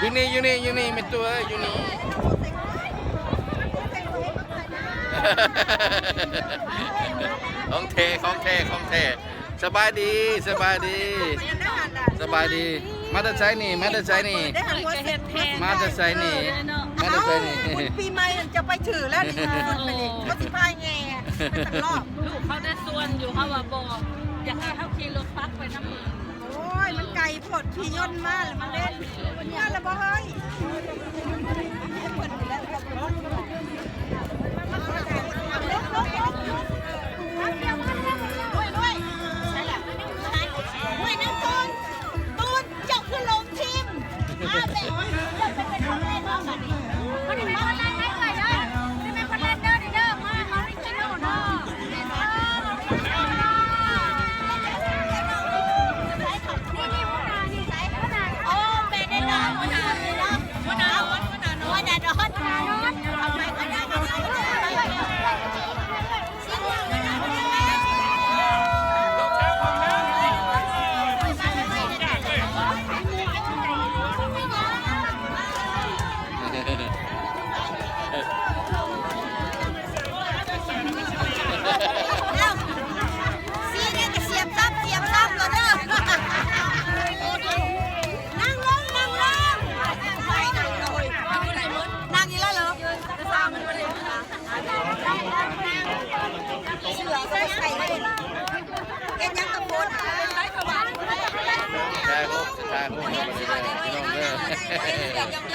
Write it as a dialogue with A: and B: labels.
A: อยู่นี่เป็นตัวอยู่นี่ ของเทสบายดีมาแต่ใช้นี่มาแต่ใช้นี่
B: ปีใหม่จะไปถือแล้วนี่ก็สิพายแง่เป็นรอบ
C: ลูกเขาได้ส่วนอยู่เขาว่าบอกอยากให้เขาขี่รถปักไปน้ำมือ
B: โอ้ยมันไก่พดขี่ย่นมากมันเล่นเนี่ยละบ่เฮ้ย
A: ชาโค